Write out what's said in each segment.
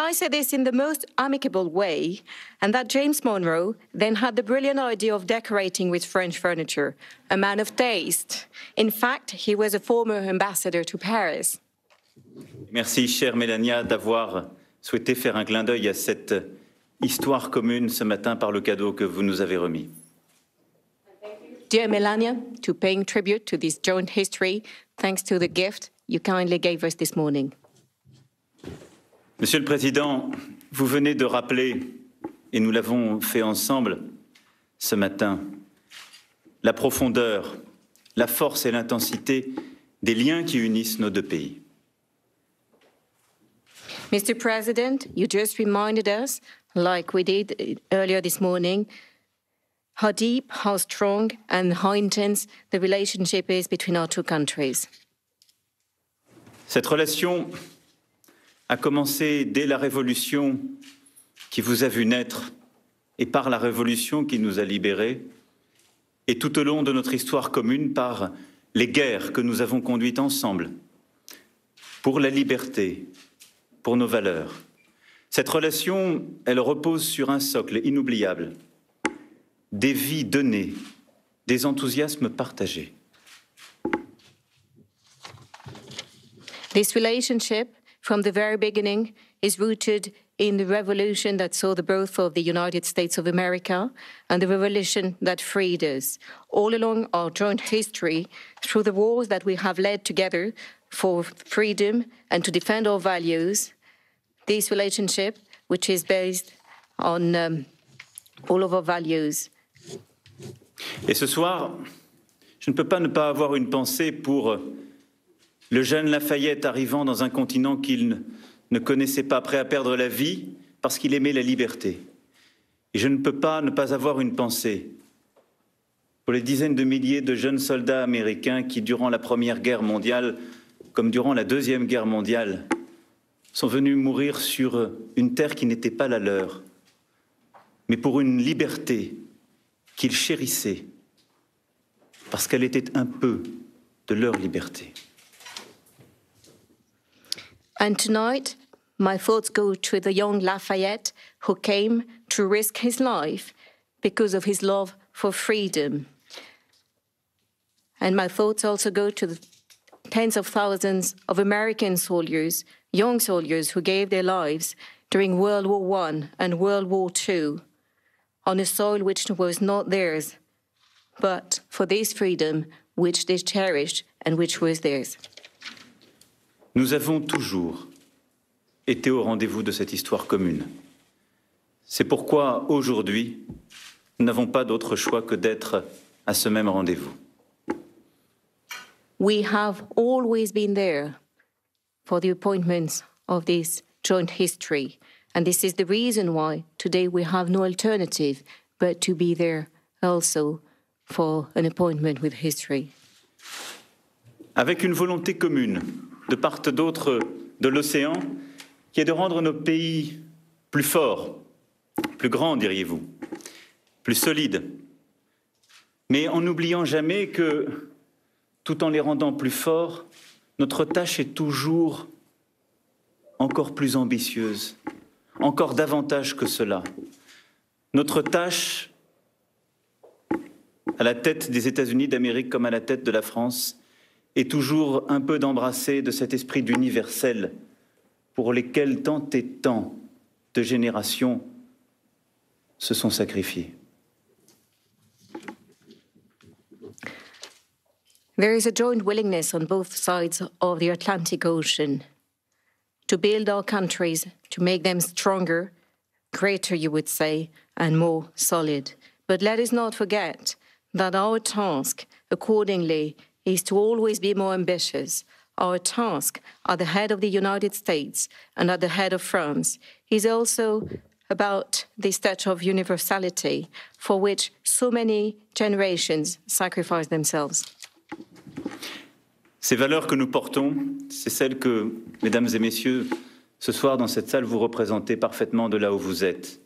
I say this in the most amicable way, and that James Monroe then had the brilliant idea of decorating with French furniture, a man of taste. In fact, he was a former ambassador to Paris. Merci, chère Mélania, d'avoir souhaité faire un clin d'œil à cette histoire commune ce matin par le cadeau que vous nous avez remis. Dear Melania, to paying tribute to this joint history, thanks to the gift you kindly gave us this morning. Monsieur le Président, vous venez de rappeler, et nous l'avons fait ensemble ce matin, la profondeur, la force et l'intensité des liens qui unissent nos deux pays. Mr. President, you just reminded us, like we did earlier this morning, how deep, how strong, and how intense the relationship is between our two countries. Cette relation a commencé dès la Révolution qui vous a vu naître et par la Révolution qui nous a libérés, et tout au long de notre histoire commune par les guerres que nous avons conduites ensemble pour la liberté, pour nos valeurs. Cette relation, elle repose sur un socle inoubliable, des vies données, des enthousiasmes partagés. This relationship, from the very beginning, is rooted in the revolution that saw the birth of the United States of America and the revolution that freed us. All along our joint history, through the wars that we have led together for freedom and to defend our values, this relationship, which is based on all of our values. Et ce soir, je ne peux pas ne pas avoir une pensée pour le jeune Lafayette arrivant dans un continent qu'il ne connaissait pas, prêt à perdre la vie parce qu'il aimait la liberté. Et je ne peux pas ne pas avoir une pensée pour les dizaines de milliers de jeunes soldats américains qui, durant la Première Guerre mondiale, comme durant la Deuxième Guerre mondiale, sont venus mourir sur une terre qui n'était pas la leur, mais pour une liberté qu'ils chérissaient, parce qu'elle était un peu de leur liberté. And tonight, my thoughts go to the young Lafayette who came to risk his life because of his love for freedom. And my thoughts also go to the tens of thousands of American soldiers, young soldiers who gave their lives during World War I and World War II on a soil which was not theirs, but for this freedom which they cherished and which was theirs. Nous avons toujours été au rendez-vous de cette histoire commune. C'est pourquoi, aujourd'hui, nous n'avons pas d'autre choix que d'être à ce même rendez-vous. We have always been there for the appointments of this joint history, and this is the reason why today we have no alternative but to be there also for an appointment with history. Avec une volonté commune, de part et d'autre de l'océan, qui est de rendre nos pays plus forts, plus grands, diriez-vous, plus solides, mais en n'oubliant jamais que, tout en les rendant plus forts, notre tâche est toujours encore plus ambitieuse, encore davantage que cela. Notre tâche, à la tête des États-Unis d'Amérique comme à la tête de la France, est toujours un peu d'embrasser de cet esprit d'universel pour lesquels tant et tant de générations se sont sacrifiées. There is a joint willingness on both sides of the Atlantic Ocean to build our countries, to make them stronger, greater, you would say, and more solid. But let us not forget that our task, accordingly, is to always be more ambitious. Our task at the head of the United States and at the head of France is also about this touch of universality for which so many generations sacrificed themselves. Ces valeurs que nous portons, c'est celles que, mesdames et messieurs, ce soir dans cette salle, vous représentez parfaitement de là où vous êtes.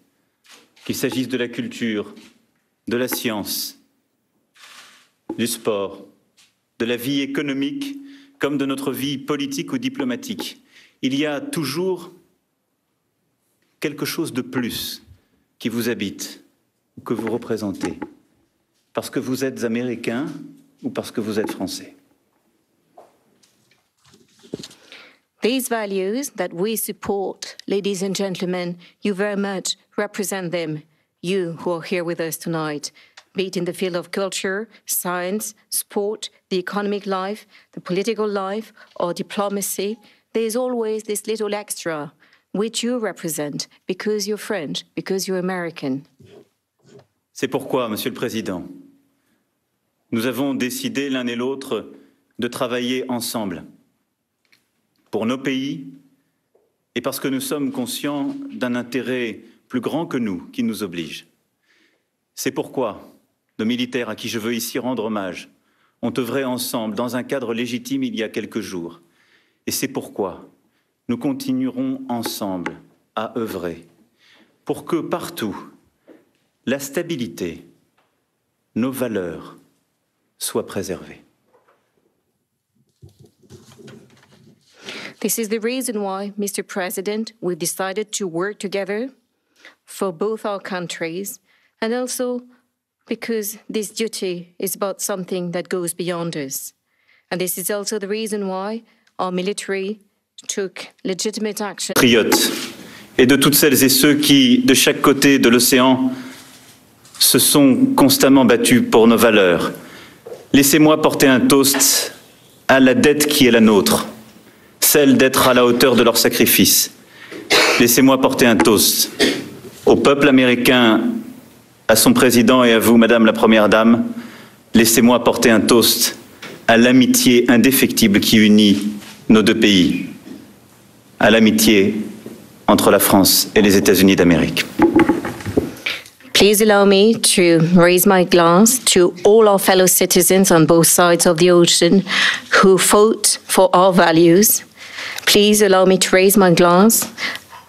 Qu'il s'agisse de la culture, de la science, du sport, de la vie économique, comme de notre vie politique ou diplomatique. Il y a toujours quelque chose de plus qui vous habite ou que vous représentez, parce que vous êtes américain ou parce que vous êtes français. These values that we support, ladies and gentlemen, you very much represent them, you who are here with us tonight, be it in the field of culture, science, sport, the economic life, the political life, or diplomacy. There's always this little extra which you represent because you're French, because you're American. C'est pourquoi, Monsieur le Président, nous avons décidé l'un et l'autre de travailler ensemble pour nos pays et parce que nous sommes conscients d'un intérêt plus grand que nous qui nous oblige. C'est pourquoi nos militaires à qui je veux ici rendre hommage ont œuvré ensemble dans un cadre légitime il y a quelques jours. Et c'est pourquoi nous continuerons ensemble à œuvrer pour que partout, la stabilité, nos valeurs soient préservées. This is the reason why, Mr. President, we've decided to work together for both our countries, and also because this duty is about something that goes beyond us. And this is also the reason why our military took legitimate action. Patriotes et de toutes celles et ceux qui, de chaque côté de l'océan, se sont constamment battus pour nos valeurs. Laissez-moi porter un toast à la dette qui est la nôtre, celle d'être à la hauteur de leur sacrifice. Laissez-moi porter un toast au peuple américain, à son président et à vous, Madame la Première Dame. Laissez-moi porter un toast à l'amitié indéfectible qui unit nos deux pays, à l'amitié entre la France et les États-Unis d'Amérique. Please allow me to raise my glass to all our fellow citizens on both sides of the ocean who fought for our values. Please allow me to raise my glass.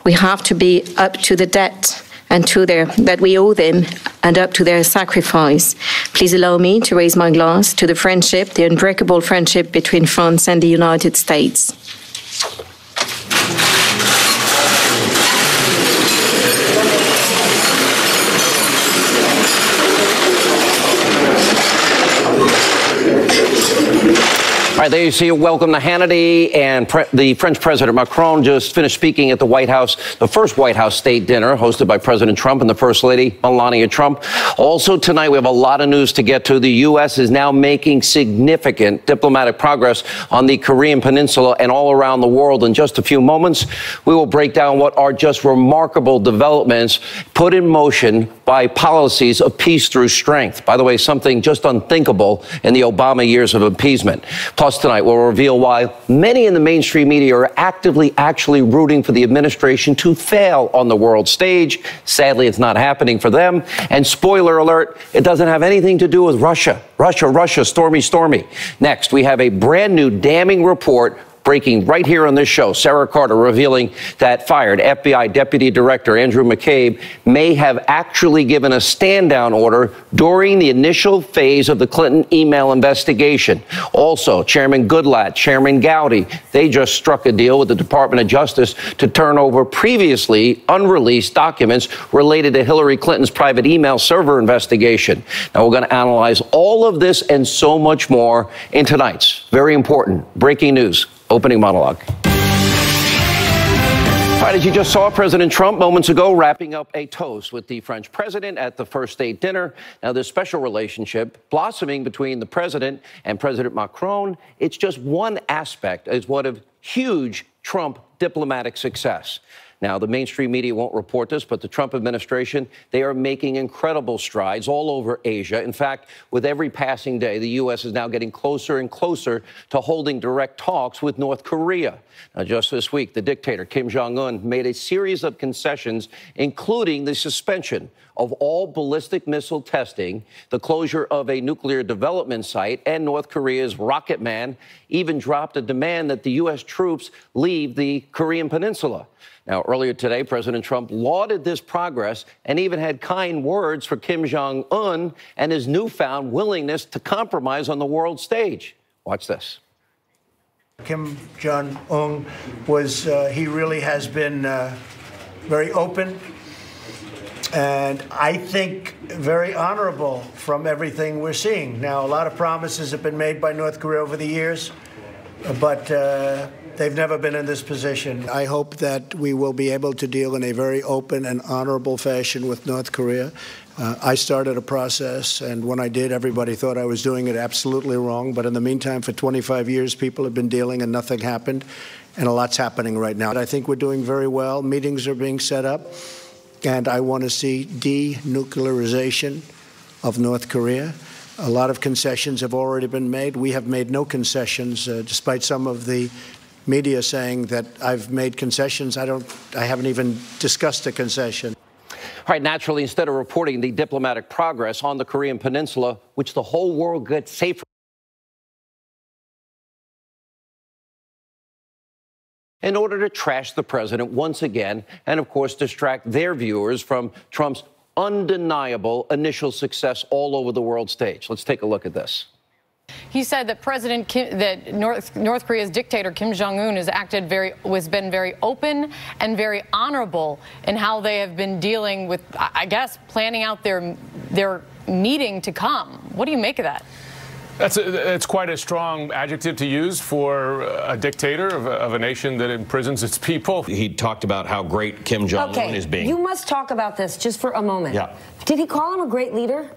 We have to be up to the debt and to that we owe them and up to their sacrifice. Please allow me to raise my glass to the friendship, the unbreakable friendship between France and the United States. All right, there you see. Welcome to Hannity. And the French President Macron just finished speaking at the White House, the first White House state dinner hosted by President Trump and the First Lady, Melania Trump. Also tonight, we have a lot of news to get to. The U.S. is now making significant diplomatic progress on the Korean Peninsula and all around the world. In just a few moments, we will break down what are just remarkable developments put in motion by policies of peace through strength. By the way, something just unthinkable in the Obama years of appeasement. Plus, tonight, we'll reveal why many in the mainstream media are actually rooting for the administration to fail on the world stage. Sadly, it's not happening for them. And spoiler alert, it doesn't have anything to do with Russia. Russia, stormy. Next, we have a brand new damning report breaking right here on this show. Sarah Carter revealing that fired FBI Deputy Director Andrew McCabe may have actually given a stand-down order during the initial phase of the Clinton email investigation. Also, Chairman Goodlatte, Chairman Gowdy, they just struck a deal with the Department of Justice to turn over previously unreleased documents related to Hillary Clinton's private email server investigation. Now, we're going to analyze all of this and so much more in tonight's very important breaking news opening monologue. All right, as you just saw, President Trump moments ago wrapping up a toast with the French president at the first state dinner. Now, this special relationship blossoming between the president and President Macron, it's just one aspect as one of huge Trump diplomatic success. Now, the mainstream media won't report this, but the Trump administration, they are making incredible strides all over Asia. In fact, with every passing day, the U.S. is now getting closer and closer to holding direct talks with North Korea. Now, just this week, the dictator, Kim Jong-un, made a series of concessions, including the suspension of all ballistic missile testing, the closure of a nuclear development site, and North Korea's rocket man even dropped a demand that the U.S. troops leave the Korean Peninsula. Now, earlier today, President Trump lauded this progress and even had kind words for Kim Jong-un and his newfound willingness to compromise on the world stage. Watch this. Kim Jong-un he really has been very open, and I think very honorable from everything we're seeing. Now, a lot of promises have been made by North Korea over the years, but they've never been in this position. I hope that we will be able to deal in a very open and honorable fashion with North Korea. I started a process, and when I did, everybody thought I was doing it absolutely wrong. But in the meantime, for 25 years, people have been dealing and nothing happened, and a lot's happening right now. I think we're doing very well. Meetings are being set up, and I want to see denuclearization of North Korea. A lot of concessions have already been made. We have made no concessions, despite some of the media saying that I've made concessions. I haven't even discussed a concession. All right, naturally, instead of reporting the diplomatic progress on the Korean Peninsula, which the whole world gets safer, in order to trash the president once again and, of course, distract their viewers from Trump's undeniable initial success all over the world stage. Let's take a look at this. He said that North Korea's dictator Kim Jong-un has been very open and very honorable in how they have been dealing with, I guess, planning out their meeting to come. What do you make of that? It's quite a strong adjective to use for a dictator of a nation that imprisons its people. He talked about how great Kim Jong-un is being. You must talk about this just for a moment. Yeah. Did he call him a great leader?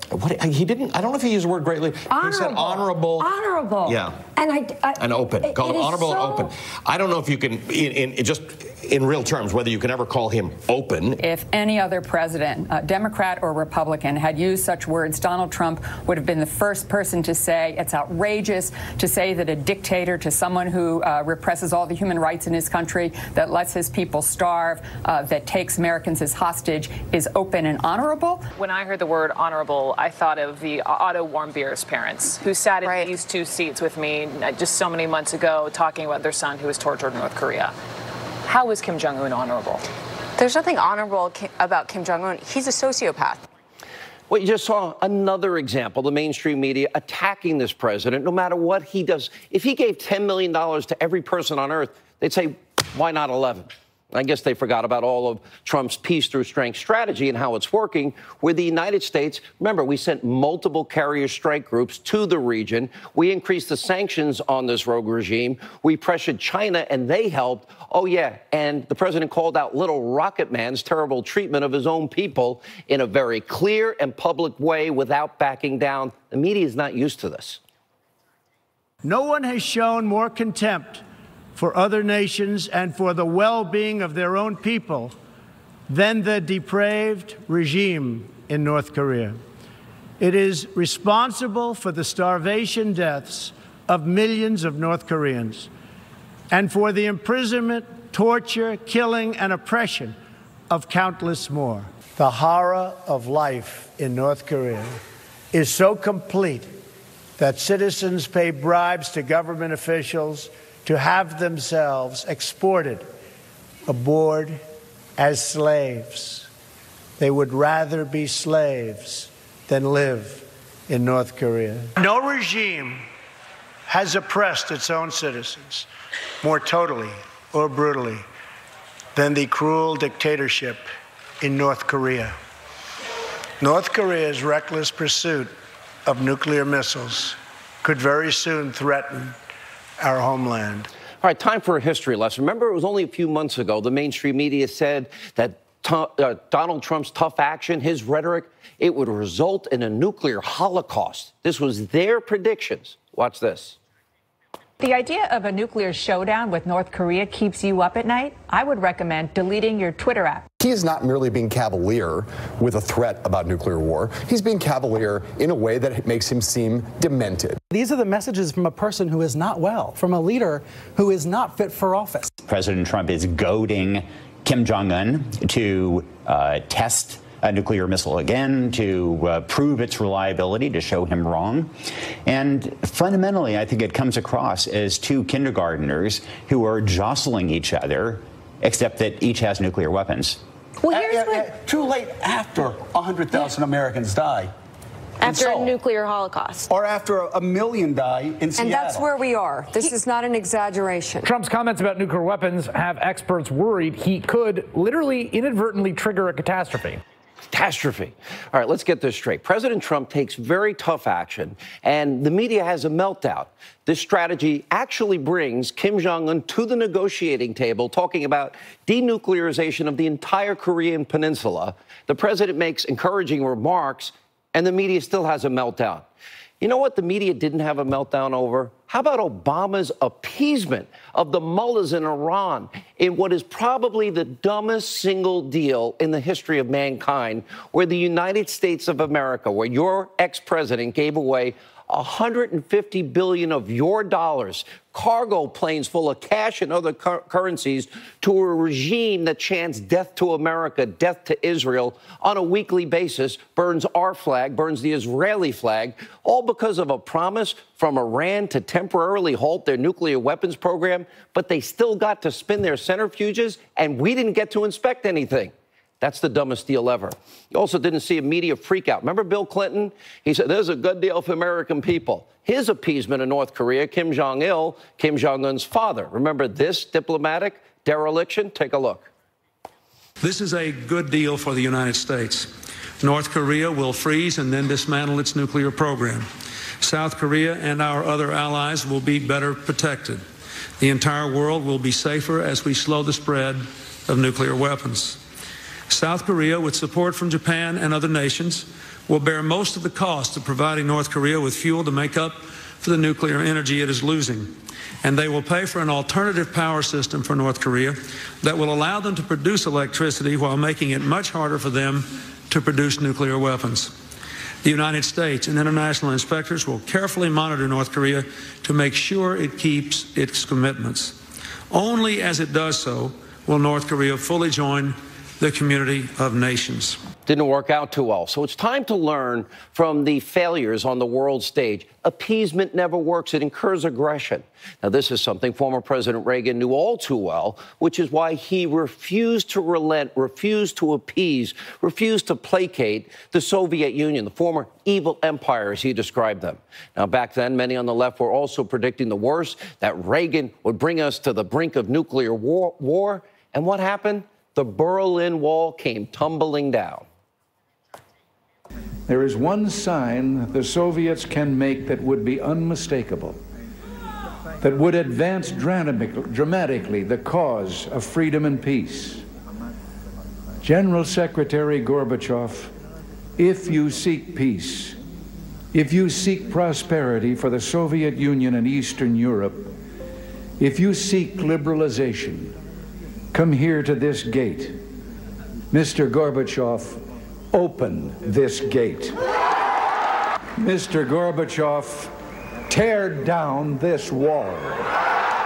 He didn't. I don't know if he used the word great leader. Honorable. He said honorable. Honorable. Yeah. And open. Call him honorable and open. I don't know if you can, in real terms, whether you can ever call him open. If any other president, Democrat or Republican, had used such words, Donald Trump would have been the first person to say it's outrageous to say that a dictator, to someone who represses all the human rights in his country, that lets his people starve, that takes Americans as hostage, is open and honorable. When I heard the word honorable, I thought of the Otto Warmbier's parents, who sat in these two seats with me just so many months ago talking about their son who was tortured in North Korea. How is Kim Jong-un honorable? There's nothing honorable about Kim Jong-un. He's a sociopath. Well, you just saw another example, the mainstream media attacking this president, no matter what he does. If he gave $10 million to every person on earth, they'd say, why not 11? I guess they forgot about all of Trump's peace through strength strategy and how it's working, where the United States, remember, we sent multiple carrier strike groups to the region. We increased the sanctions on this rogue regime. We pressured China, and they helped. Oh, yeah, and the president called out Little Rocket Man's terrible treatment of his own people in a very clear and public way without backing down. The media is not used to this. No one has shown more contempt for other nations and for the well-being of their own people than the depraved regime in North Korea. It is responsible for the starvation deaths of millions of North Koreans and for the imprisonment, torture, killing, and oppression of countless more. The horror of life in North Korea is so complete that citizens pay bribes to government officials to have themselves exported aboard as slaves. They would rather be slaves than live in North Korea. No regime has oppressed its own citizens more totally or brutally than the cruel dictatorship in North Korea. North Korea's reckless pursuit of nuclear missiles could very soon threaten our homeland. All right, time for a history lesson. Remember, it was only a few months ago the mainstream media said that Donald Trump's tough action, his rhetoric, it would result in a nuclear holocaust. This was their predictions. Watch this. The idea of a nuclear showdown with North Korea keeps you up at night? I would recommend deleting your Twitter app. He is not merely being cavalier with a threat about nuclear war. He's being cavalier in a way that makes him seem demented. These are the messages from a person who is not well, from a leader who is not fit for office. President Trump is goading Kim Jong-un to test a nuclear missile again, to prove its reliability, to show him wrong. And fundamentally, I think it comes across as two kindergartners who are jostling each other, except that each has nuclear weapons. Well, too late after 100,000 Americans die. After a nuclear holocaust. Or after a million die in Seattle. And that's where we are. This is not an exaggeration. Trump's comments about nuclear weapons have experts worried he could literally inadvertently trigger a catastrophe. Catastrophe. All right, let's get this straight. President Trump takes very tough action, and the media has a meltdown. This strategy actually brings Kim Jong-un to the negotiating table, talking about denuclearization of the entire Korean peninsula. The president makes encouraging remarks, and the media still has a meltdown. You know what the media didn't have a meltdown over? How about Obama's appeasement of the mullahs in Iran in what is probably the dumbest single deal in the history of mankind, where the United States of America, where your ex-president gave away $150 billion of your dollars, cargo planes full of cash and other currencies, to a regime that chants death to America, death to Israel on a weekly basis, burns our flag, burns the Israeli flag, all because of a promise from Iran to temporarily halt their nuclear weapons program, but they still got to spin their centrifuges, and we didn't get to inspect anything. That's the dumbest deal ever. You also didn't see a media freakout. Remember Bill Clinton? He said, there's a good deal for American people. His appeasement of North Korea, Kim Jong-il, Kim Jong-un's father. Remember this diplomatic dereliction? Take a look. This is a good deal for the United States. North Korea will freeze and then dismantle its nuclear program. South Korea and our other allies will be better protected. The entire world will be safer as we slow the spread of nuclear weapons. South Korea, with support from Japan and other nations, will bear most of the cost of providing North Korea with fuel to make up for the nuclear energy it is losing. And they will pay for an alternative power system for North Korea that will allow them to produce electricity while making it much harder for them to produce nuclear weapons. The United States and international inspectors will carefully monitor North Korea to make sure it keeps its commitments. Only as it does so will North Korea fully join the community of nations. Didn't work out too well. So it's time to learn from the failures on the world stage. Appeasement never works. It incurs aggression. Now, this is something former President Reagan knew all too well, which is why he refused to relent, refused to appease, refused to placate the Soviet Union, the former evil empire, as he described them. Now, back then, many on the left were also predicting the worst, that Reagan would bring us to the brink of nuclear war. And what happened? The Berlin Wall came tumbling down. There is one sign the Soviets can make that would be unmistakable, that would advance dramatically the cause of freedom and peace. General Secretary Gorbachev, if you seek peace, if you seek prosperity for the Soviet Union and Eastern Europe, if you seek liberalization, come here to this gate. Mr. Gorbachev, open this gate. Mr. Gorbachev, tear down this wall.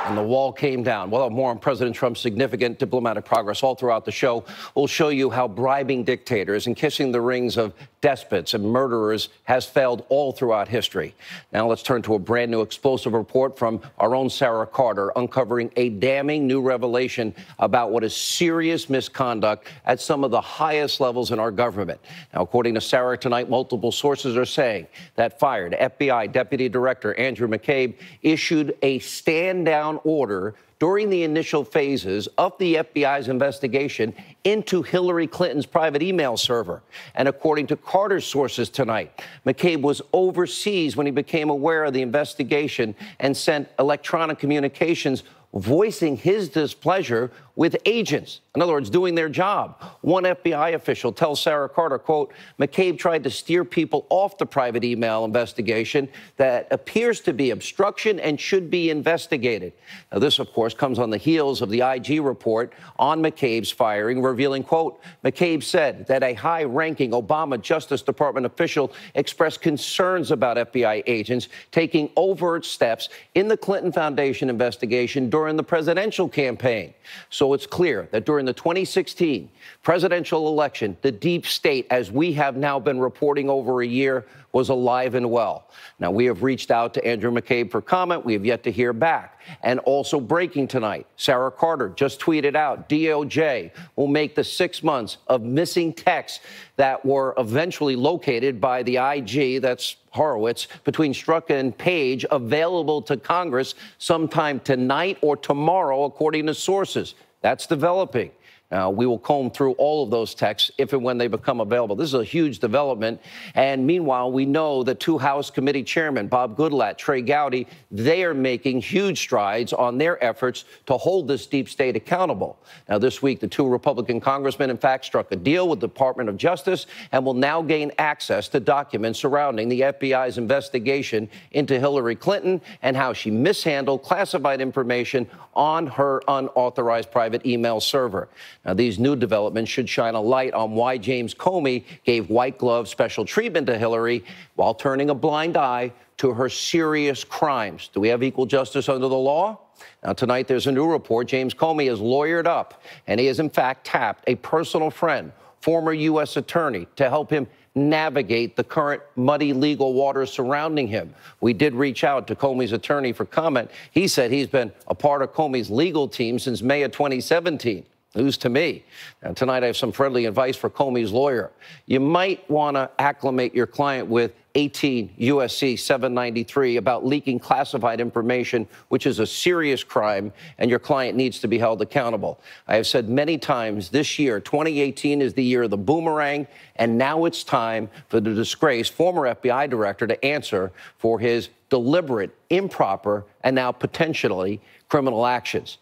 And the wall came down. We'll have more on President Trump's significant diplomatic progress all throughout the show. We'll show you how bribing dictators and kissing the rings of despots and murderers has failed all throughout history. Now let's turn to a brand new explosive report from our own Sarah Carter, uncovering a damning new revelation about what is serious misconduct at some of the highest levels in our government. Now, according to Sarah tonight, multiple sources are saying that fired FBI Deputy Director Andrew McCabe issued a stand-down order during the initial phases of the FBI's investigation into Hillary Clinton's private email server. And according to Carter's sources tonight, McCabe was overseas when he became aware of the investigation and sent electronic communications voicing his displeasure with agents, in other words, doing their job. One FBI official tells Sarah Carter, quote, McCabe tried to steer people off the private email investigation that appears to be obstruction and should be investigated. Now, this, of course, comes on the heels of the IG report on McCabe's firing, revealing, quote, McCabe said that a high-ranking Obama Justice Department official expressed concerns about FBI agents taking overt steps in the Clinton Foundation investigation during the presidential campaign. So it's clear that during the 2016 presidential election, the deep state, as we have now been reporting over a year, was alive and well. Now, we have reached out to Andrew McCabe for comment. We have yet to hear back. And also breaking tonight, Sarah Carter just tweeted out, DOJ will make the 6 months of missing texts that were eventually located by the IG, that's Horowitz, between Strzok and Page available to Congress sometime tonight or tomorrow, according to sources. That's developing. Now, we will comb through all of those texts if and when they become available. This is a huge development. And meanwhile, we know the two House committee chairmen, Bob Goodlatte, Trey Gowdy, they are making huge strides on their efforts to hold this deep state accountable. Now, this week, the two Republican congressmen, in fact, struck a deal with the Department of Justice and will now gain access to documents surrounding the FBI's investigation into Hillary Clinton and how she mishandled classified information on her unauthorized private email server. Now, these new developments should shine a light on why James Comey gave white glove special treatment to Hillary while turning a blind eye to her serious crimes. Do we have equal justice under the law? Now, tonight there's a new report. James Comey is lawyered up, and he has, in fact, tapped a personal friend, former U.S. attorney, to help him navigate the current muddy legal waters surrounding him. We did reach out to Comey's attorney for comment. He said he's been a part of Comey's legal team since May of 2017. News to me. And tonight I have some friendly advice for Comey's lawyer. You might want to acclimate your client with 18 U.S.C. 793 about leaking classified information, which is a serious crime, and your client needs to be held accountable. I have said many times this year, 2018 is the year of the boomerang, and now it's time for the disgraced former FBI director to answer for his deliberate, improper, and now potentially criminal actions.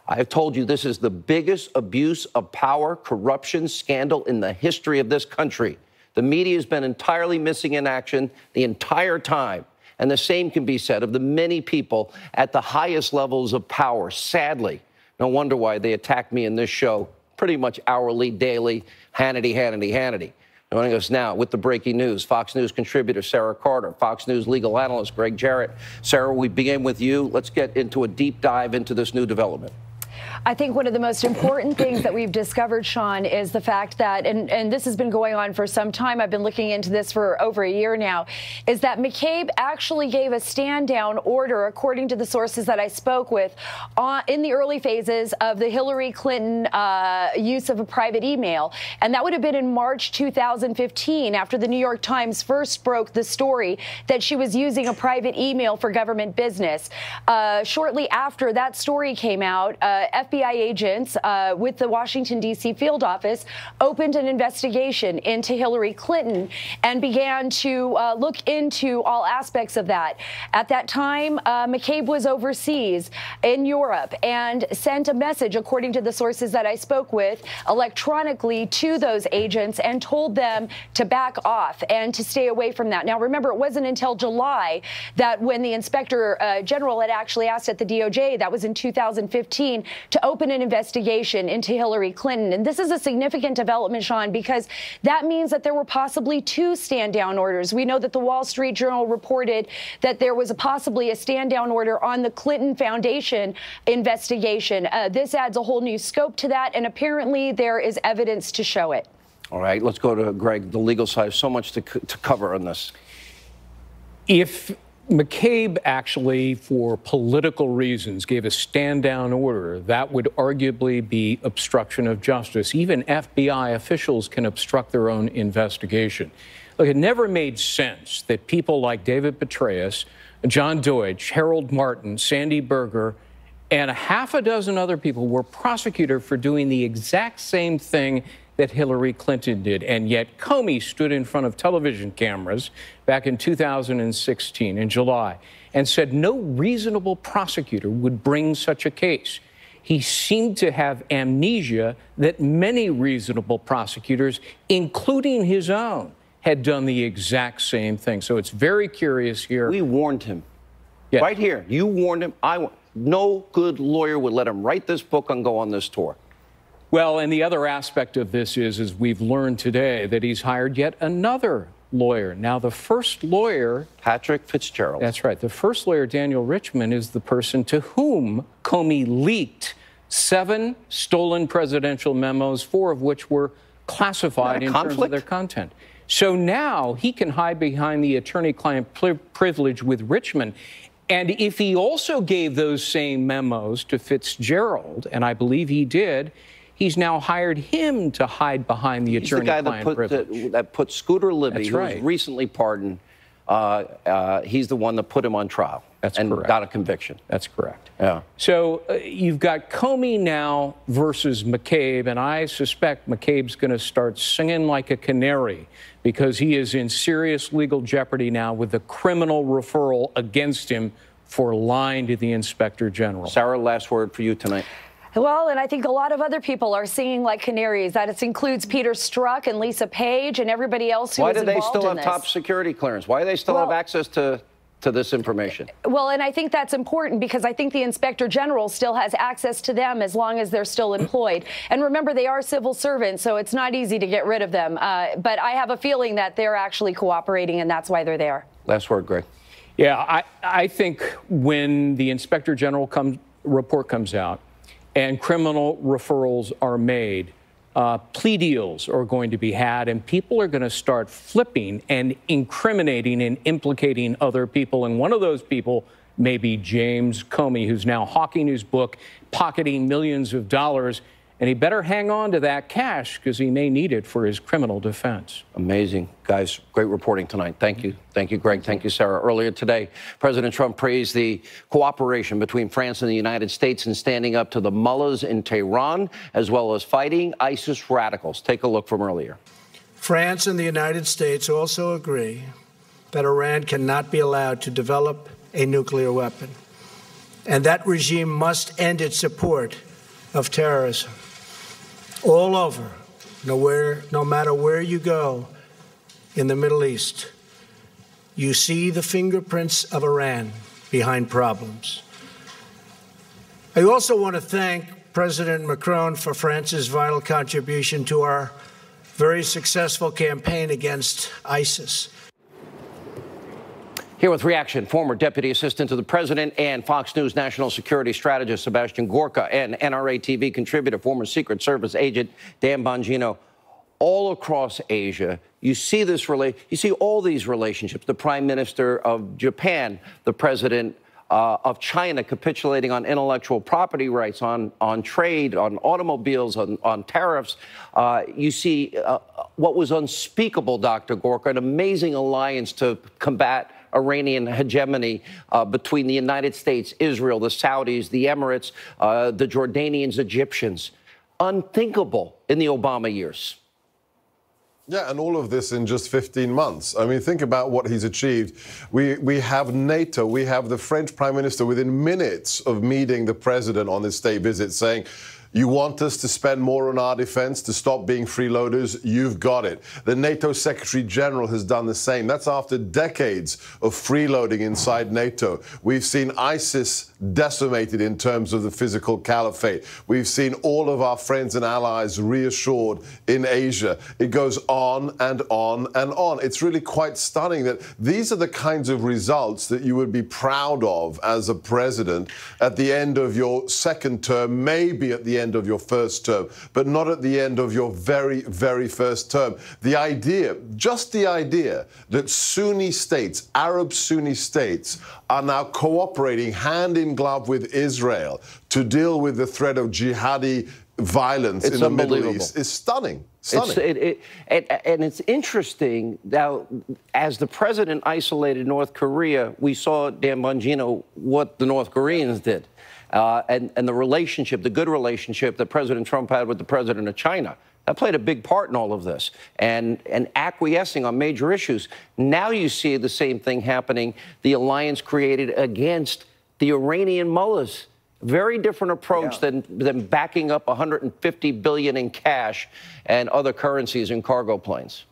I have told you this is the biggest abuse of power, corruption scandal in the history of this country. The media has been entirely missing in action the entire time. And the same can be said of the many people at the highest levels of power, sadly. No wonder why they attack me in this show pretty much hourly, daily. Hannity, Hannity, Hannity. Joining us now with the breaking news, Fox News contributor Sarah Carter, Fox News legal analyst Greg Jarrett. Sarah, we begin with you. Let's get into a deep dive into this new development. I think one of the most important things that we've discovered, Sean, is the fact that, and this has been going on for some time, I've been looking into this for over a year now, is that McCabe actually gave a stand-down order, according to the sources that I spoke with, in the early phases of the Hillary Clinton use of a private email. And that would have been in March 2015, after the New York Times first broke the story that she was using a private email for government business. Shortly after that story came out, FBI agents with the Washington, D.C. field office opened an investigation into Hillary Clinton and began to look into all aspects of that. At that time, McCabe was overseas in Europe and sent a message, according to the sources that I spoke with, electronically to those agents and told them to back off and to stay away from that. Now, remember, it wasn't until July that when the Inspector General had actually asked at the DOJ, that was in 2015, to open an investigation into Hillary Clinton. And this is a significant development, Sean, because that means that there were possibly two stand-down orders. We know that the Wall Street Journal reported that there was possibly a stand-down order on the Clinton Foundation investigation. This adds a whole new scope to that, and apparently there is evidence to show it. All right, let's go to Greg, the legal side. So much to cover on this. If McCabe actually, for political reasons, gave a stand-down order, that would arguably be obstruction of justice. Even FBI officials can obstruct their own investigation. Look, it never made sense that people like David Petraeus, John Deutsch, Harold Martin, Sandy Berger, and a half a dozen other people were prosecuted for doing the exact same thing that Hillary Clinton did. And yet Comey stood in front of television cameras back in 2016 in July and said no reasonable prosecutor would bring such a case. He seemed to have amnesia that many reasonable prosecutors, including his own, had done the exact same thing. So it's very curious here. We warned him. Yes. Right here. You warned him. No good lawyer would let him write this book and go on this tour. Well, and the other aspect of this is we've learned today that he's hired yet another lawyer. Now, the first lawyer, Patrick Fitzgerald. That's right. The first lawyer, Daniel Richman, is the person to whom Comey leaked 7 stolen presidential memos, 4 of which were classified in terms of their content. So now he can hide behind the attorney-client privilege with Richman. And if he also gave those same memos to Fitzgerald, and I believe he did, he's now hired him to hide behind the attorney-client privilege. That put Scooter Libby, who was right. recently pardoned, he's the one that put him on trial. That's and correct. Got a conviction. That's correct. Yeah. So you've got Comey now versus McCabe, and I suspect McCabe's going to start singing like a canary because he is in serious legal jeopardy now with the criminal referral against him for lying to the Inspector General. Sarah, last word for you tonight. Well, and I think a lot of other people are singing like canaries. That includes Peter Strzok and Lisa Page and everybody else who is involved in this. Why do they still have top security clearance? Why do they still have access to this information? Well, and I think that's important because I think the Inspector General still has access to them as long as they're still employed. And remember, they are civil servants, so it's not easy to get rid of them. But I have a feeling that they're actually cooperating, and that's why they're there. Last word, Greg. Yeah, I think when the Inspector General report comes out and criminal referrals are made, plea deals are going to be had, and people are going to start flipping and incriminating and implicating other people. And one of those people may be James Comey, who's now hawking his book, pocketing millions of dollars. And he better hang on to that cash because he may need it for his criminal defense. Amazing. Guys, great reporting tonight. Thank you. Thank you, Greg. Thank you, Sarah. Earlier today, President Trump praised the cooperation between France and the United States in standing up to the mullahs in Tehran, as well as fighting ISIS radicals. Take a look from earlier. France and the United States also agree that Iran cannot be allowed to develop a nuclear weapon, and that regime must end its support of terrorism. All over, no matter where you go in the Middle East, you see the fingerprints of Iran behind problems. I also want to thank President Macron for France's vital contribution to our very successful campaign against ISIS. Here with reaction, former Deputy Assistant to the President and Fox News National Security Strategist Sebastian Gorka and NRA TV contributor, former Secret Service agent Dan Bongino. All across Asia, you see you see all these relationships. The Prime Minister of Japan, the President of China capitulating on intellectual property rights, on trade, on automobiles, on tariffs. You see what was unspeakable, Dr. Gorka, an amazing alliance to combat Iranian hegemony between the United States, Israel, the Saudis, the Emirates, the Jordanians, Egyptians. Unthinkable in the Obama years. Yeah, and all of this in just 15 months. I mean, think about what he's achieved. We have NATO. We have the French Prime Minister within minutes of meeting the president on this state visit saying, you want us to spend more on our defense, to stop being freeloaders? You've got it. The NATO Secretary General has done the same. That's after decades of freeloading inside NATO. We've seen ISIS decimated in terms of the physical caliphate. We've seen all of our friends and allies reassured in Asia. It goes on and on and on. It's really quite stunning that these are the kinds of results that you would be proud of as a president at the end of your second term, maybe at the end of your first term, but not at the end of your very, very first term. The idea, just the idea that Sunni states, Arab Sunni states, are now cooperating hand in glove with Israel to deal with the threat of jihadi violence in the Middle East is stunning. Stunning. And it's interesting now, as the president isolated North Korea, we saw, Dan Bongino, what the North Koreans did. And the relationship, the good relationship that President Trump had with the president of China. That played a big part in all of this, and acquiescing on major issues. Now you see the same thing happening, the alliance created against the Iranian mullahs. Very different approach than backing up $150 billion in cash and other currencies in cargo planes.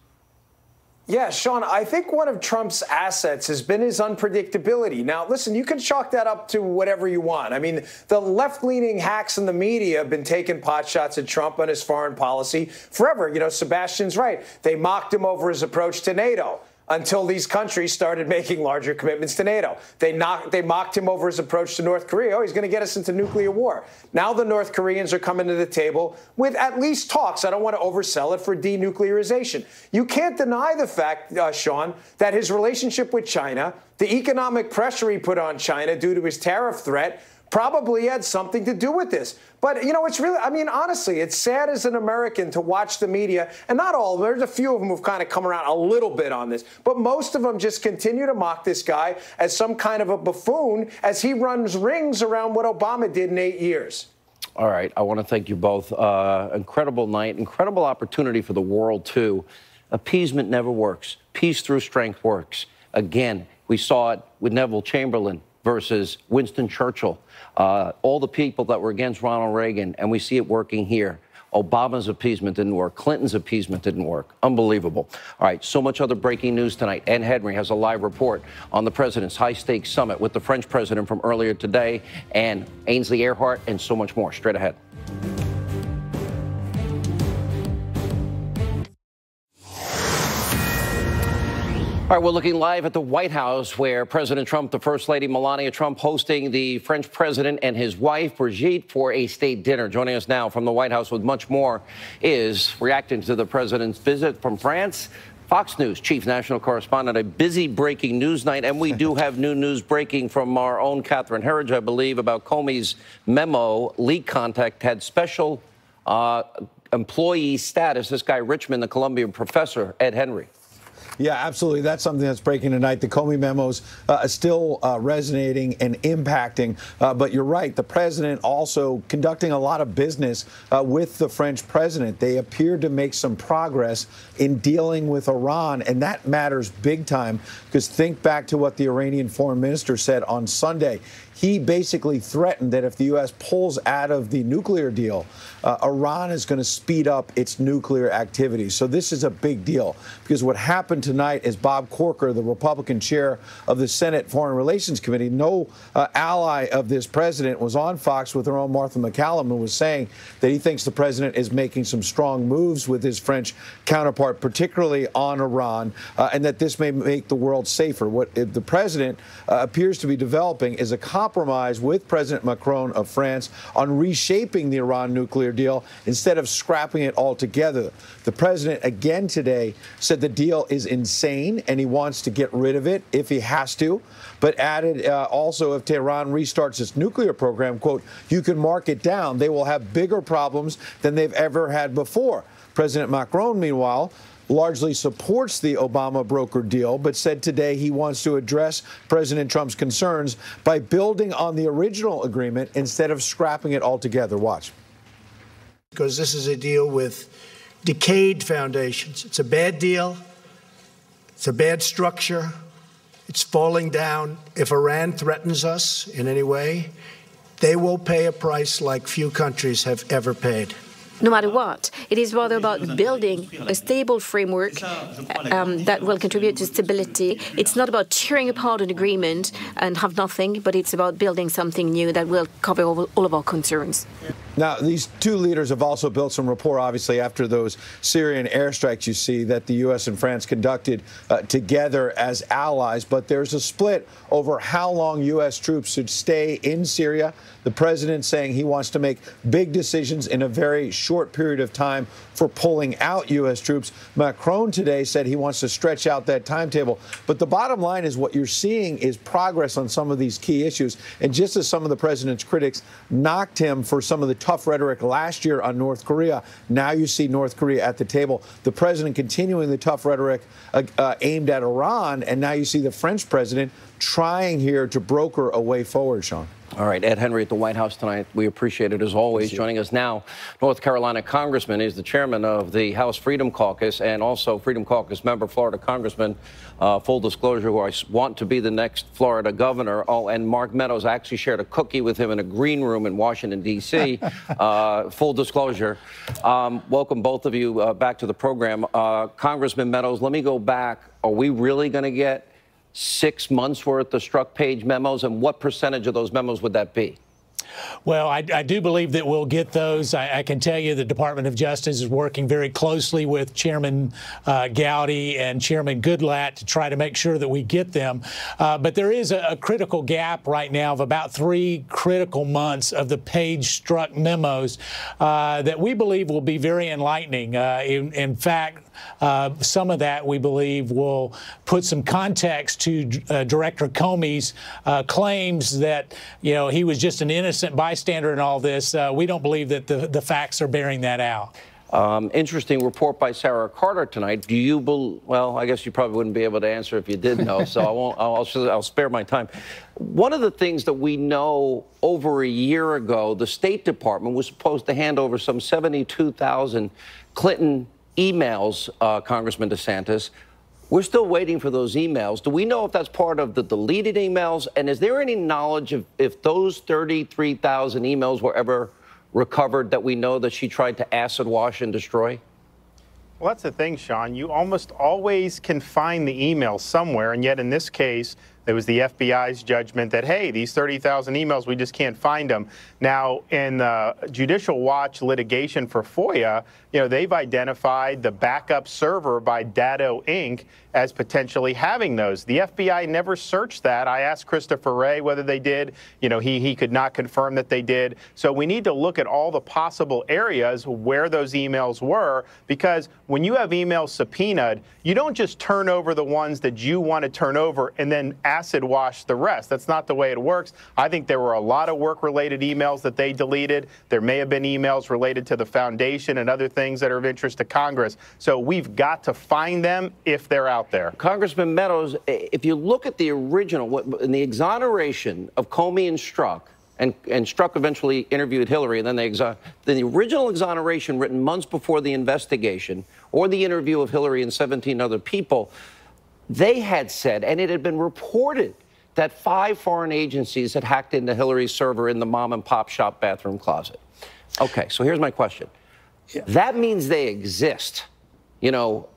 Yeah, Sean, I think one of Trump's assets has been his unpredictability. Now, listen, you can chalk that up to whatever you want. I mean, the left-leaning hacks in the media have been taking potshots at Trump on his foreign policy forever. You know, Sebastian's right. They mocked him over his approach to NATO. until these countries started making larger commitments to NATO. They mocked him over his approach to North Korea. Oh, he's going to get us into nuclear war. Now the North Koreans are coming to the table with at least talks. I don't want to oversell it for denuclearization. You can't deny the fact, Sean, that his relationship with China, the economic pressure he put on China due to his tariff threat, probably had something to do with this. But, you know, it's really, I mean, honestly, it's sad as an American to watch the media, and not all of them, there's a few of them who've kind of come around a little bit on this, but most of them just continue to mock this guy as some kind of a buffoon as he runs rings around what Obama did in 8 years. All right. I want to thank you both. Incredible night, incredible opportunity for the world, too. Appeasement never works. Peace through strength works. Again, we saw it with Neville Chamberlain versus Winston Churchill, all the people that were against Ronald Reagan, and we see it working here. Obama's appeasement didn't work. Clinton's appeasement didn't work. Unbelievable. All right, so much other breaking news tonight. Ed Henry has a live report on the president's high-stakes summit with the French president from earlier today, and Ainsley Earhart, and so much more. Straight ahead. All right, we're looking live at the White House, where President Trump, the First Lady Melania Trump, hosting the French president and his wife, Brigitte, for a state dinner. Joining us now from the White House with much more is reacting to the president's visit from France, Fox News chief national correspondent. A busy breaking news night, and we do have new news breaking from our own Catherine Herridge, I believe, about Comey's memo. Leak contact had special employee status. This guy Richmond, the Columbian professor, Ed Henry. Yeah, absolutely. That's something that's breaking tonight. The Comey memos still resonating and impacting. But you're right. The president also conducting a lot of business with the French president. They appeared to make some progress in dealing with Iran. And that matters big time, because think back to what the Iranian foreign minister said on Sunday. He basically threatened that if the U.S. pulls out of the nuclear deal, Iran is going to speed up its nuclear activities. So this is a big deal, because what happened tonight is Bob Corker, the Republican chair of the Senate Foreign Relations Committee, no ally of this president, was on Fox with her own Martha McCallum and was saying that he thinks the president is making some strong moves with his French counterpart, particularly on Iran, and that this may make the world safer. What the president appears to be developing is a compromise with President Macron of France on reshaping the Iran nuclear deal instead of scrapping it altogether. The president again today said the deal is insane and he wants to get rid of it if he has to, but added also if Tehran restarts its nuclear program, quote, you can mark it down. They will have bigger problems than they've ever had before. President Macron, meanwhile, largely supports the Obama brokered deal, but said today he wants to address President Trump's concerns by building on the original agreement instead of scrapping it altogether. Watch. Because this is a deal with decayed foundations. It's a bad deal. It's a bad structure. It's falling down. If Iran threatens us in any way, they will pay a price like few countries have ever paid. No matter what, it is rather about building a stable framework that will contribute to stability. It's not about tearing apart an agreement and have nothing, but it's about building something new that will cover all of our concerns. Now, these two leaders have also built some rapport, obviously, after those Syrian airstrikes you see that the U.S. and France conducted together as allies. But there's a split over how long U.S. troops should stay in Syria. The president saying he wants to make big decisions in a very short period of time for pulling out U.S. troops. Macron today said he wants to stretch out that timetable. But the bottom line is what you're seeing is progress on some of these key issues. And just as some of the president's critics knocked him for some of the tough rhetoric last year on North Korea, now you see North Korea at the table. The president continuing the tough rhetoric aimed at Iran, and now you see the French president trying here to broker a way forward, Sean. All right, Ed Henry at the White House tonight. We appreciate it as always. Joining us now, North Carolina Congressman. He's the chairman of the House Freedom Caucus and also Freedom Caucus member, Florida Congressman, full disclosure, who I want to be the next Florida governor. Oh, and Mark Meadows actually shared a cookie with him in a green room in Washington, D.C. Full disclosure. Welcome, both of you, back to the program. Congressman Meadows, let me go back. Are we really going to get 6 months worth of struck page memos, and what percentage of those memos would that be? Well, I do believe that we'll get those. I can tell you the Department of Justice is working very closely with Chairman Gowdy and Chairman Goodlatte to try to make sure that we get them. But there is a critical gap right now of about 3 critical months of the page-struck memos that we believe will be very enlightening. In fact, some of that we believe will put some context to Director Comey's claims that, you know, he was just an innocent bystander in all this. We don't believe that the facts are bearing that out. Interesting report by Sarah Carter tonight. Do you well, I guess you probably wouldn't be able to answer if you did know, so I won't. I'll spare my time. One of the things that we know, over a year ago, the State Department was supposed to hand over some 72,000 Clinton emails, Congressman DeSantis. We're still waiting for those emails. Do we know if that's part of the deleted emails? And is there any knowledge of if those 33,000 emails were ever recovered that we know that she tried to acid wash and destroy? Well, that's the thing, Sean. You almost always can find the emails somewhere, and yet in this case, there was the FBI's judgment that, hey, these 30,000 emails, we just can't find them. Now, in the Judicial Watch litigation for FOIA, you know, they've identified the backup server by Datto Inc. as potentially having those. The FBI never searched that. I asked Christopher Wray whether they did. You know, he could not confirm that they did. So we need to look at all the possible areas where those emails were, because when you have emails subpoenaed, you don't just turn over the ones that you want to turn over and then acid wash the rest. That's not the way it works. I think there were a lot of work-related emails that they deleted. There may have been emails related to the foundation and other things that are of interest to Congress. So we've got to find them if they're out there. Congressman Meadows, if you look at the original, in the exoneration of Comey and Strzok, and Strzok eventually interviewed Hillary, and then the original exoneration written months before the investigation, or the interview of Hillary and 17 other people, they had said, and it had been reported, that 5 foreign agencies had hacked into Hillary's server in the mom-and-pop shop bathroom closet. Okay, so here's my question. Yeah. That means they exist. You know,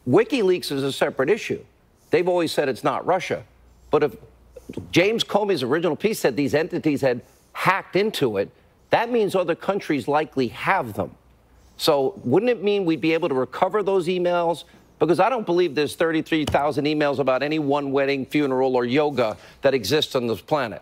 WikiLeaks is a separate issue. They've always said it's not Russia. But if James Comey's original piece said these entities had hacked into it, that means other countries likely have them. So wouldn't it mean we'd be able to recover those emails? Because I don't believe there's 33,000 emails about any one wedding, funeral, or yoga that exists on this planet.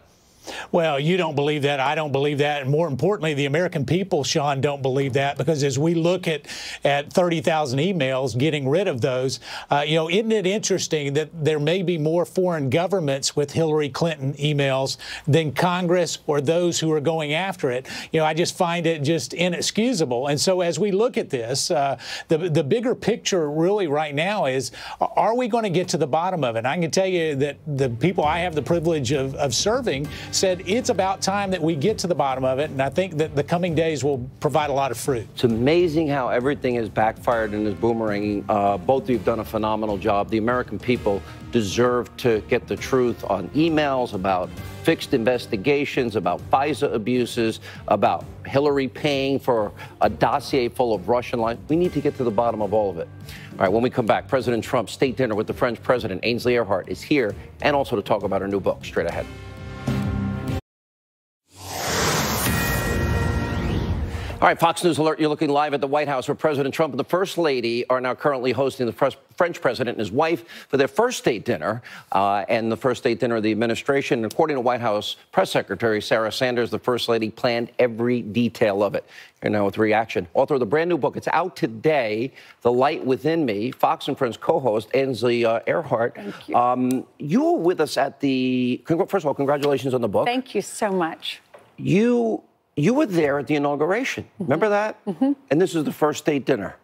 Well, you don't believe that. I don't believe that. And more importantly, the American people, Sean, don't believe that, because as we look at 30,000 emails, getting rid of those, you know, isn't it interesting that there may be more foreign governments with Hillary Clinton emails than Congress or those who are going after it? You know, I just find it just inexcusable. And so as we look at this, the bigger picture really right now is, are we going to get to the bottom of it? I can tell you that the people I have the privilege of serving said it's about time that we get to the bottom of it, and I think that the coming days will provide a lot of fruit. It's amazing how everything has backfired and is boomeranging. Both of you have done a phenomenal job. The American people deserve to get the truth on emails about fixed investigations, about FISA abuses, about Hillary paying for a dossier full of Russian lies. We need to get to the bottom of all of it. All right, when we come back, President Trump's state dinner with the French president, Ainsley Earhardt, is here, and also to talk about her new book. Straight ahead. All right, Fox News Alert, you're looking live at the White House, where President Trump and the First Lady are now currently hosting the French president and his wife for their first state dinner, and the first state dinner of the administration. And according to White House Press Secretary Sarah Sanders, the First Lady planned every detail of it. And now with reaction. Author of the brand new book, it's out today, The Light Within Me, Fox and Friends co-host Ainsley Earhardt. Thank you. You were with us at the, first of all, congratulations on the book. Thank you so much. You were there at the inauguration. Remember that? Mm-hmm. And this is the first state dinner.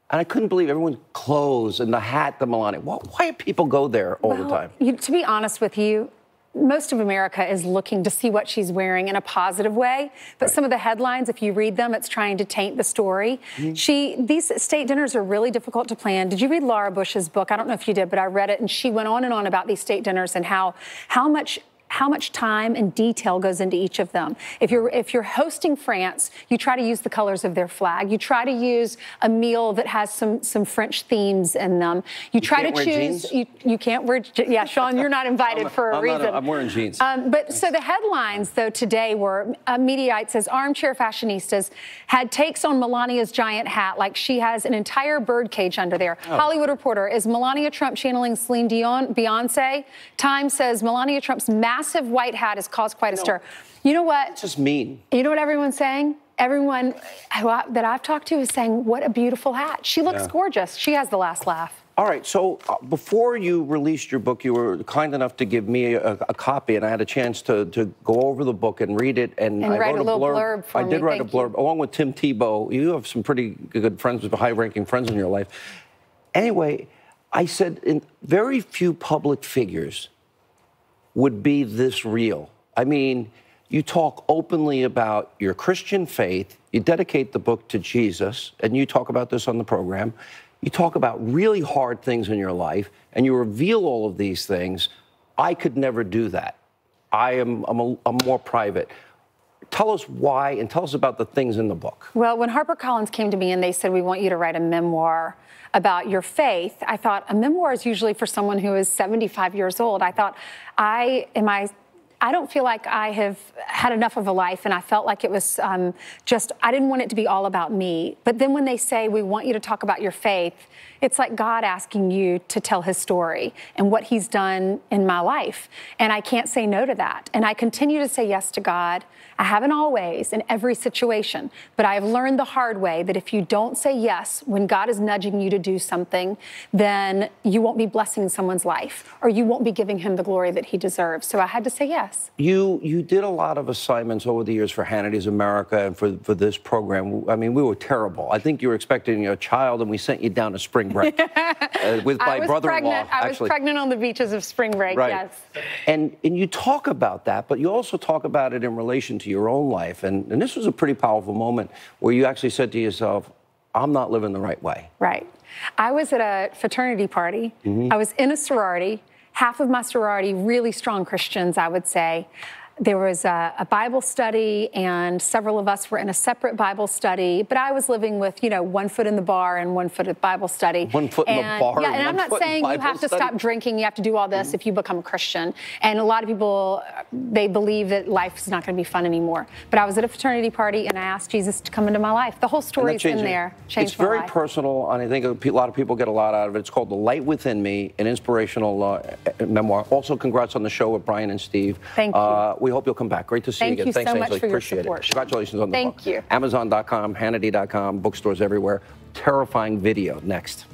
And I couldn't believe everyone's clothes and the hat that Melania. Why do people go there all the time? To be honest with you, most of America is looking to see what she's wearing in a positive way. But some of the headlines, if you read them, it's trying to taint the story. Mm-hmm. These state dinners are really difficult to plan. Did you read Laura Bush's book? I don't know if you did, but I read it, and she went on and on about these state dinners and how much how much time and detail goes into each of them. If you're hosting France, you try to use the colors of their flag. You try to use a meal that has some French themes in them. You try to choose. You can't wear. Yeah, Sean, you're not invited for a reason. I'm wearing jeans. But so the headlines though today were Mediaite says armchair fashionistas had takes on Melania's giant hat, like she has an entire birdcage under there. Oh. Hollywood Reporter, is Melania Trump channeling Celine Dion, Beyonce? Time says Melania Trump's massive white hat has caused quite a stir. You know what? It's just mean. You know what everyone's saying? Everyone that I've talked to is saying, what a beautiful hat. She looks gorgeous. She has the last laugh. All right, so before you released your book, you were kind enough to give me a copy, and I had a chance to go over the book and read it. And I write wrote a little blurb for me. I did write a blurb, along with Tim Tebow. You have some pretty good friends, high-ranking friends in your life. Anyway, I said very few public figures would be this real. I mean, you talk openly about your Christian faith, you dedicate the book to Jesus, and you talk about this on the program. You talk about really hard things in your life, and you reveal all of these things. I could never do that. I'm more private. Tell us why, and tell us about the things in the book. Well, when HarperCollins came to me and they said, we want you to write a memoir about your faith, I thought a memoir is usually for someone who is 75 years old. I thought, I don't feel like I have had enough of a life, and I felt like it was I didn't want it to be all about me. But then when they say, we want you to talk about your faith, it's like God asking you to tell his story and what he's done in my life. And I can't say no to that. And I continue to say yes to God. I haven't always in every situation, but I've learned the hard way that if you don't say yes when God is nudging you to do something, then you won't be blessing someone's life, or you won't be giving him the glory that he deserves. So I had to say yes. You did a lot of assignments over the years for Hannity's America and for this program. I mean, we were terrible. I think you were expecting a child, and we sent you down to spring break with my brother-in-law. I was pregnant on the beaches of spring break, right. Yes. And you talk about that, but you also talk about it in relation to your own life. And this was a pretty powerful moment where you actually said to yourself, I'm not living the right way. Right. I was at a fraternity party. I was in a sorority. Half of my sorority, really strong Christians, I would say. There was a Bible study, and several of us were in a separate Bible study, but I was living with, 1 foot in the bar and 1 foot at Bible study. 1 foot in the bar. Yeah, and I'm not saying you have to stop drinking, you have to do all this if you become a Christian. And a lot of people, they believe that life is not going to be fun anymore. But I was at a fraternity party, and I asked Jesus to come into my life. The whole story's in there. Changed my life. It's very personal, and I think a lot of people get a lot out of it. It's called The Light Within Me, an inspirational memoir. Also, congrats on the show with Brian and Steve. Thank you. We hope you'll come back. Great to see you again. Thank you so much for your Appreciate support. it. Congratulations on the book. Thank you. Amazon.com, Hannity.com, bookstores everywhere. Terrifying video next.